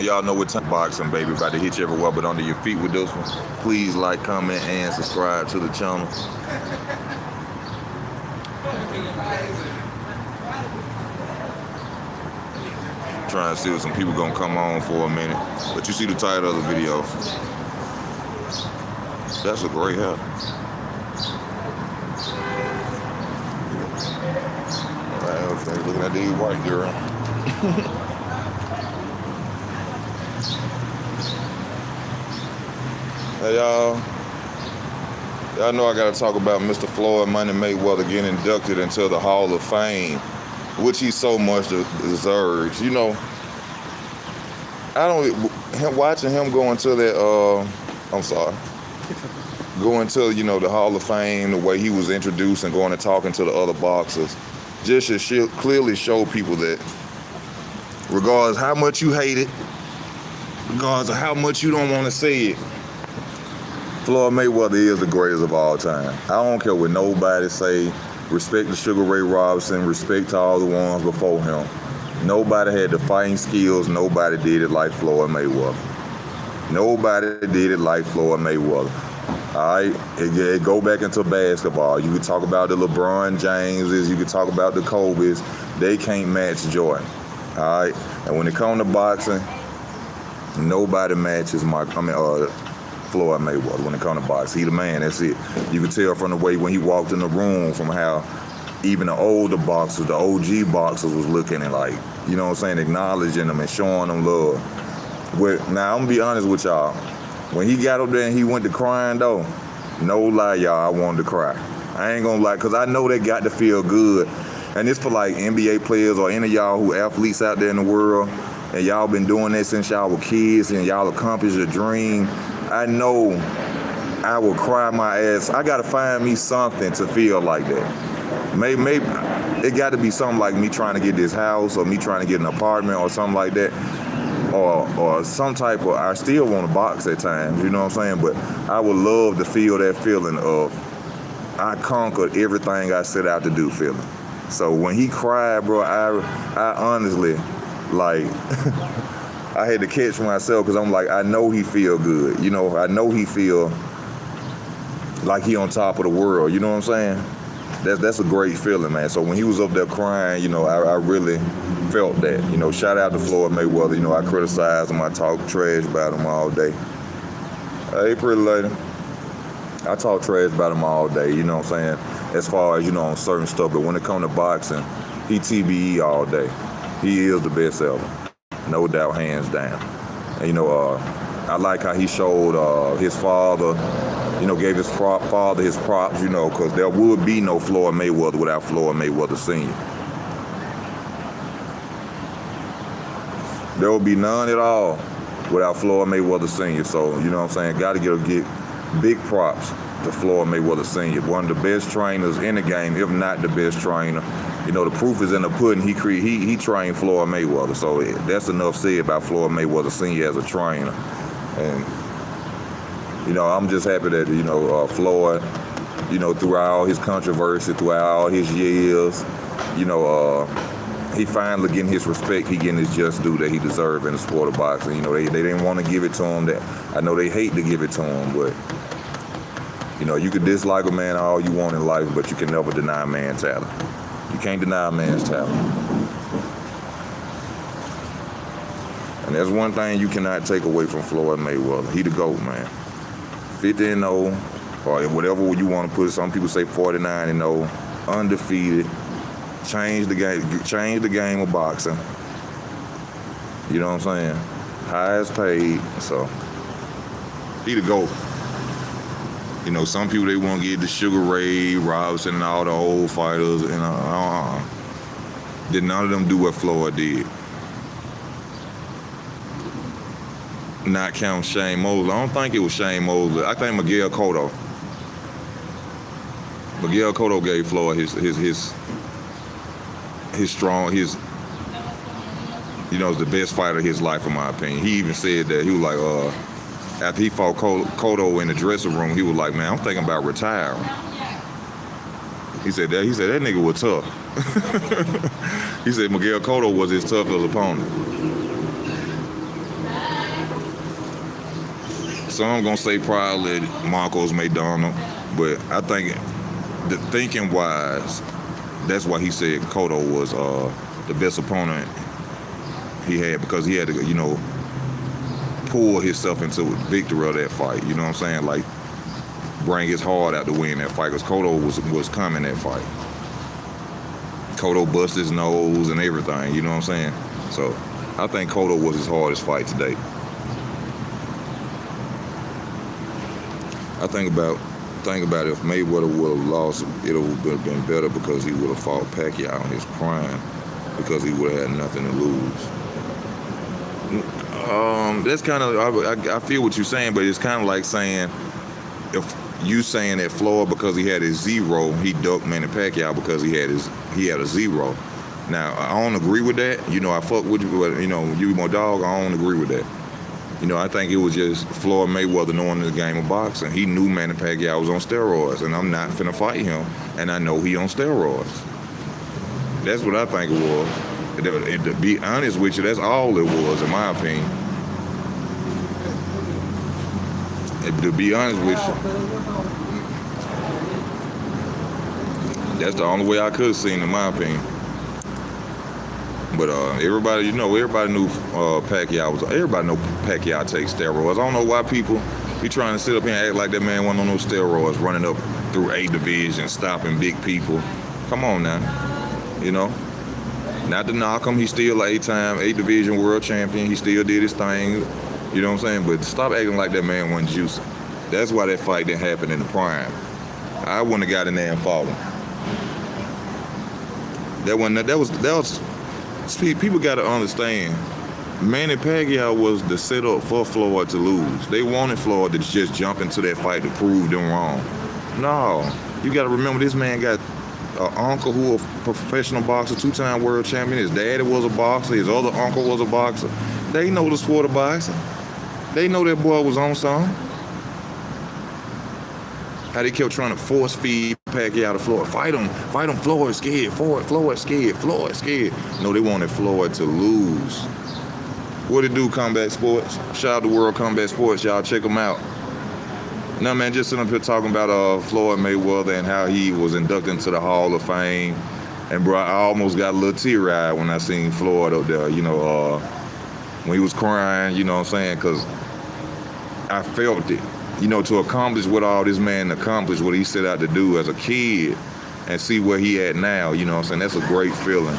Y'all know what time boxing, baby. About to hit you everywhere, but under your feet with this one. Please like, comment, and subscribe to the channel. Trying to see if some people gonna come on for a minute. But you see the title of the video. That's a great hair. Right, looking at these white girl. Hey y'all know I gotta talk about Mr. Floyd Mayweather getting inducted into the Hall of Fame, which he so much deserves. You know, watching him go into that, going to, you know, the Hall of Fame, the way he was introduced and going and talking to the other boxers, just should clearly show people that regardless how much you hate it, regardless of how much you don't want to say it, Floyd Mayweather is the greatest of all time. I don't care what nobody say. Respect to Sugar Ray Robinson. Respect to all the ones before him. Nobody had the fighting skills. Nobody did it like Floyd Mayweather. Nobody did it like Floyd Mayweather. All right, it go back into basketball. You could talk about the LeBron Jameses. You could talk about the Kobe's. They can't match Jordan. All right, and when it comes to boxing, nobody matches Floyd Mayweather when it comes to boxing. He the man, that's it. You could tell from the way when he walked in the room, from how even the older boxers, the OG boxers was looking and like, you know what I'm saying, acknowledging them and showing them love. Now, I'm gonna be honest with y'all. When he got up there and he went to crying though, no lie y'all, I wanted to cry. I ain't gonna lie, cause I know they got to feel good. And it's for like NBA players or any of y'all who athletes out there in the world, and y'all been doing that since y'all were kids and y'all accomplished a dream. I know I will cry my ass. I gotta find me something to feel like that. Maybe it got to be something like me trying to get this house, or me trying to get an apartment, or something like that, or some type of. I still want to box at times, you know what I'm saying? But I would love to feel that feeling of I conquered everything I set out to do feeling. So when he cried, bro, I honestly, like. I had to catch myself because I'm like, I know he feel good. You know, I know he feel like he on top of the world. You know what I'm saying? That's a great feeling, man. So when he was up there crying, you know, I really felt that. You know, shout out to Floyd Mayweather. You know, I criticize him. I talk trash about him all day. Hey, pretty lady. I talk trash about him all day. You know what I'm saying? As far as, you know, on certain stuff. But when it comes to boxing, he TBE all day. He is the best ever. No doubt, hands down. And, you know, I like how he showed his father, you know, gave his father his props, you know, because there would be no Floyd Mayweather without Floyd Mayweather Sr. There would be none at all without Floyd Mayweather Sr. So, you know what I'm saying, got to get big props to Floyd Mayweather Sr., one of the best trainers in the game, if not the best trainer. You know, the proof is in the pudding. He trained Floyd Mayweather, so that's enough said about Floyd Mayweather Sr. as a trainer. And, you know, I'm just happy that, you know, Floyd, you know, throughout all his controversy, throughout all his years, you know, he finally getting his respect. He getting his just due that he deserved in the sport of boxing. You know, they didn't want to give it to him. That I know they hate to give it to him, but, you know, you could dislike a man all you want in life, but you can never deny a man's talent. You can't deny a man's talent. And there's one thing you cannot take away from Floyd Mayweather. He the GOAT, man. 50-0, or whatever you want to put it. Some people say 49-0, undefeated. Changed the game of boxing. You know what I'm saying? Highest paid, so he the GOAT. You know, some people, they want to get the Sugar Ray Robinson and all the old fighters, and did none of them do what Floyd did. Not count Shane Mosley. I don't think it was Shane Mosley. I think Miguel Cotto. Miguel Cotto gave Floyd his strong, you know, the best fighter of his life, in my opinion. He even said that. He was like, after he fought Cotto in the dressing room, he was like, man, I'm thinking about retiring. He said that nigga was tough. He said Miguel Cotto was his toughest opponent. Some gonna say probably Marcos McDonald, but I think the thinking wise, that's why he said Cotto was the best opponent he had, because he had to, pull himself into victory of that fight. You know what I'm saying? Like, bring his heart out to win that fight, because Cotto was coming that fight. Cotto bust his nose and everything. You know what I'm saying? So I think Cotto was his hardest fight to date. I think about if Mayweather would have lost, it would have been better, because he would have fought Pacquiao in his prime, because he would have had nothing to lose. That's kind of, I feel what you're saying, but it's kind of like saying, if you saying that Floyd, because he had his zero, he ducked Manny Pacquiao because he had a zero. Now, I don't agree with that. I fuck with you, but, you my dog, I don't agree with that. I think it was just Floyd Mayweather knowing the game of boxing. He knew Manny Pacquiao was on steroids, and I'm not finna fight him, and I know he on steroids. That's what I think it was. And to be honest with you, that's all it was, in my opinion. And to be honest with you, that's the only way I could have seen, in my opinion. But everybody knew Pacquiao everybody know Pacquiao takes steroids. I don't know why people be trying to sit up here and act like that man wasn't on those steroids, running up through 8 divisions, stopping big people. Come on now, Not to knock him, he's still an 8 division world champion. He still did his thing. You know what I'm saying? But stop acting like that man wasn't juicing. That's why that fight didn't happen in the prime. I wouldn't have got in there and fought him. That was. People got to understand, Manny Pacquiao was the setup for Floyd to lose. They wanted Floyd to just jump into that fight to prove them wrong. No, you got to remember, this man got an uncle who was a professional boxer, 2-time world champion. His daddy was a boxer. His other uncle was a boxer. They know the sport of boxing. They know that boy was on something. How they kept trying to force feed Pacquiao to Floyd. Fight him, Floyd scared. Floyd scared. No, they wanted Floyd to lose. What it do, Combat Sports? Shout out to World Combat Sports. Y'all check them out. No, man, just sitting up here talking about Floyd Mayweather and how he was inducted into the Hall of Fame. And, bro, I almost got a little teary-eyed when I seen Floyd up there, when he was crying, you know what I'm saying? Because I felt it. To accomplish what all this man accomplished, what he set out to do as a kid, and see where he at now, you know what I'm saying? That's a great feeling.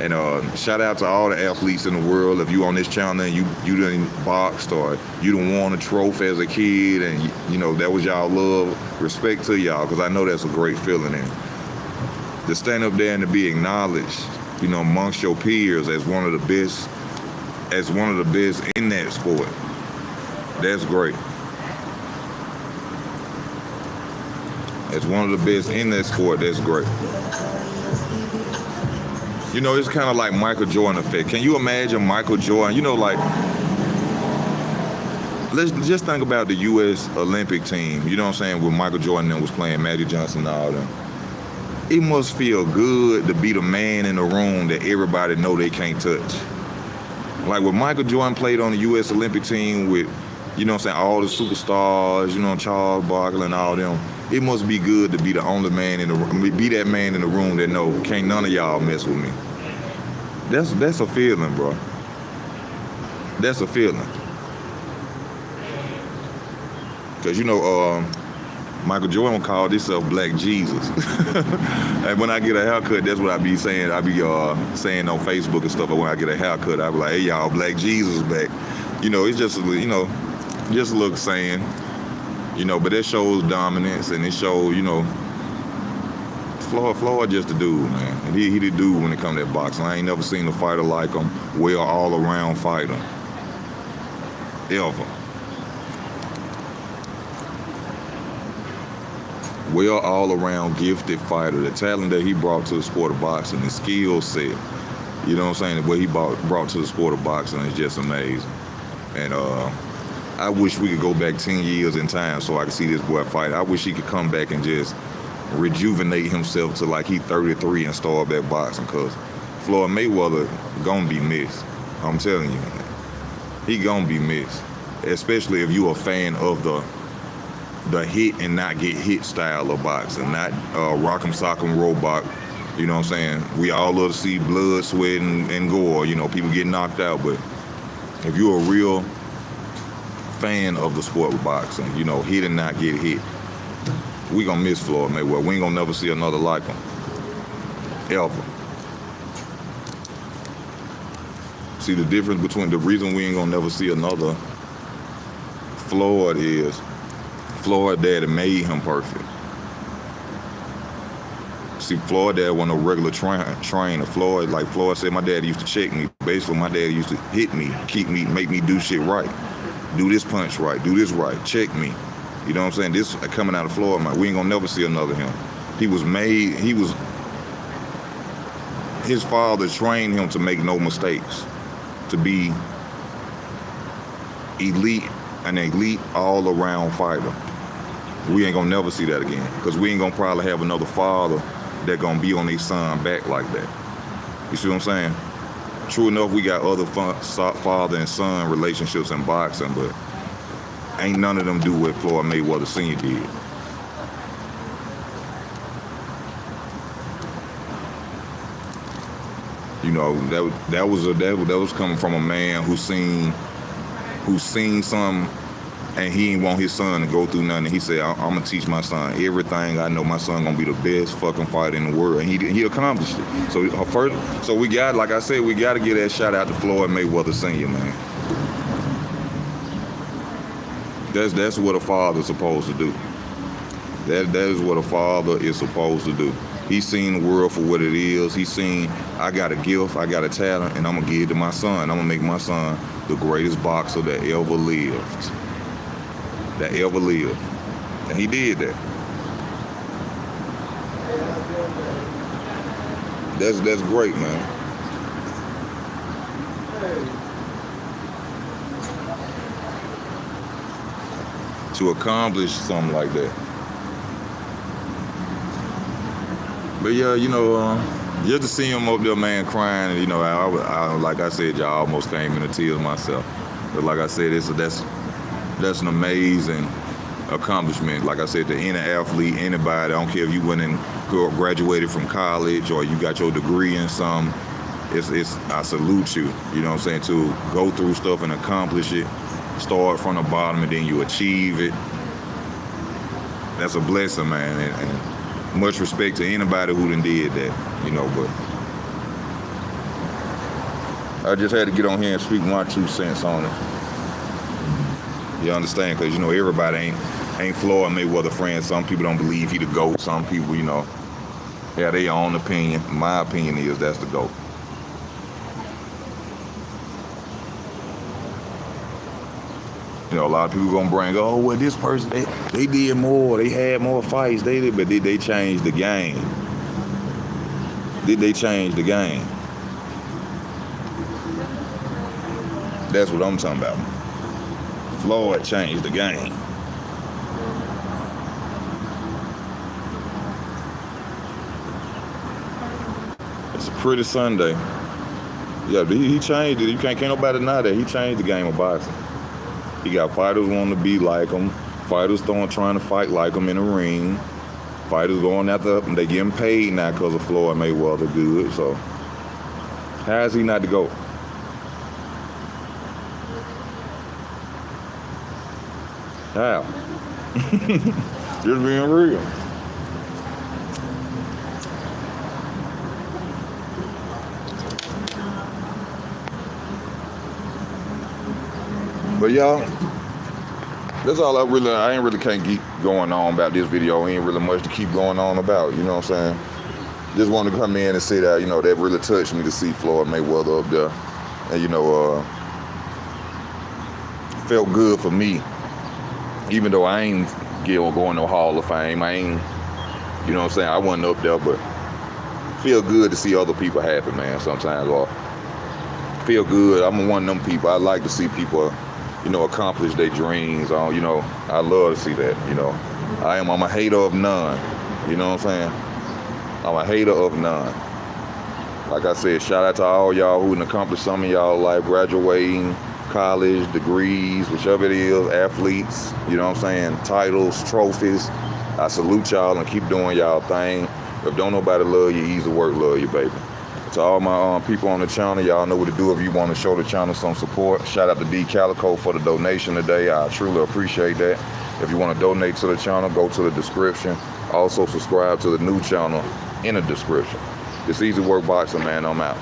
And shout out to all the athletes in the world. If you on this channel and you done boxed, or you done won a trophy as a kid, and that was y'all love, respect to y'all, because I know that's a great feeling. And to stand up there and to be acknowledged, amongst your peers as one of the best in that sport, that's great. As one of the best in that sport, that's great. It's kind of like Michael Jordan effect. Can you imagine Michael Jordan? Let's just think about the U.S. Olympic team. You know what I'm saying? When Michael Jordan was playing, Magic Johnson and all them. It must feel good to be the man in the room that everybody know they can't touch. Like when Michael Jordan played on the U.S. Olympic team with, all the superstars, Charles Barkley and all them. It must be good to be the only man in the room, be that man in the room that know can't none of y'all mess with me. That's a feeling, bro. That's a feeling. Because Michael Jordan called himself Black Jesus. And when I get a haircut, that's what I be saying. I be saying on Facebook and stuff. But when I get a haircut, I be like, "Hey y'all, Black Jesus back." It's just just a little saying. But that shows dominance, and it shows, Floyd just a dude, man. And he the dude when it comes to that boxing. I ain't never seen a fighter like him, well all-around fighter. Ever. Well all-around gifted fighter. The talent that he brought to the sport of boxing, the skill set, you know what I'm saying? What he brought to the sport of boxing is just amazing. And I wish we could go back 10 years in time so I could see this boy fight. I wish he could come back and just rejuvenate himself to like he 33 and start back boxing, because Floyd Mayweather gonna be missed. I'm telling you, he gonna be missed. especially if you're a fan of the hit and not get hit style of boxing, not rock'em sock'em robot. You know what I'm saying? We all love to see blood, sweat, and gore. You know, people get knocked out. But if you're a real fan of the sport of boxing, you know, hit and not get hit, we gonna miss Floyd Mayweather. We ain't gonna never see another like him. Ever. See, the difference between the reason we ain't gonna never see another Floyd is Floyd daddy made him perfect. See, Floyd dad wasn't a regular trainer. Floyd, like Floyd said, my dad used to check me. Basically, my dad used to hit me, keep me, make me do shit right. Do this punch right, do this right, check me. You know what I'm saying? This coming out of Floyd, man, we ain't gonna never see another him. His father trained him to make no mistakes, to be an elite all-around fighter. We ain't gonna never see that again, because we ain't gonna probably have another father that gonna be on their son back like that. You see what I'm saying? True enough, we got other father and son relationships in boxing, but ain't none of them do what Floyd Mayweather Sr. did. You know, that was coming from a man who seen something, and he ain't want his son to go through nothing. He said, I'm gonna teach my son everything I know. My son gonna be the best fucking fighter in the world, and he accomplished it. So we got, like I said, we got to give that shout out to Floyd Mayweather Sr., man. That's what a father's supposed to do. That is what a father is supposed to do. He's seen the world for what it is. He's seen, I got a gift, I got a talent, and I'm gonna give it to my son. I'm gonna make my son the greatest boxer that ever lived. And he did that. That's great, man. To accomplish something like that. But yeah, you know, just to see him up there, man, crying, and, you know, I like I said, y'all, almost came into tears myself. But like I said, that's an amazing accomplishment. Like I said, to any athlete, anybody, I don't care if you went and graduated from college or you got your degree in something, I salute you. You know what I'm saying? To go through stuff and accomplish it, start from the bottom and then you achieve it. That's a blessing, man. And much respect to anybody who done did that, you know, but I just had to get on here and speak my 2 cents on it. You understand? Because, you know, everybody ain't Floyd Mayweather friends. Some people don't believe he the GOAT. Some people, you know, have their own opinion. My opinion is that's the GOAT. You know, a lot of people gonna bring, oh, well, this person, they did more, they had more fights, but did they change the game? Did they change the game? That's what I'm talking about. Floyd changed the game. It's a pretty Sunday. Yeah, he changed it. Can't nobody deny that. He changed the game of boxing. He got fighters wanting to be like him. Fighters trying to fight like him in the ring. Fighters going after him. They getting paid now because of Floyd Mayweather good. So how is he not to go? How? Just being real. But y'all, that's all I ain't really can't keep going on about this video. Ain't really much to keep going on about, you know what I'm saying? Just wanted to come in and say that, you know, that really touched me to see Floyd Mayweather up there. And, you know, felt good for me. Even though I ain't going to Hall of Fame, I ain't, you know what I'm saying, I wasn't up there, but feel good to see other people happy, man, sometimes. Or feel good. I'm one of them people. I like to see people, you know, accomplish their dreams. You know, I love to see that, you know. I'm a hater of none, you know what I'm saying? I'm a hater of none. Like I said, shout out to all y'all who accomplished some of y'all life, graduating, college, degrees, whichever it is, athletes, you know what I'm saying, titles, trophies. I salute y'all and keep doing y'all thing. If don't nobody love you, easy work love you, baby. To all my people on the channel, y'all know what to do if you want to show the channel some support. Shout out to D Calico for the donation today. I truly appreciate that. If you want to donate to the channel, go to the description. Also subscribe to the new channel in the description. It's Easy Work Boxing, man. I'm out.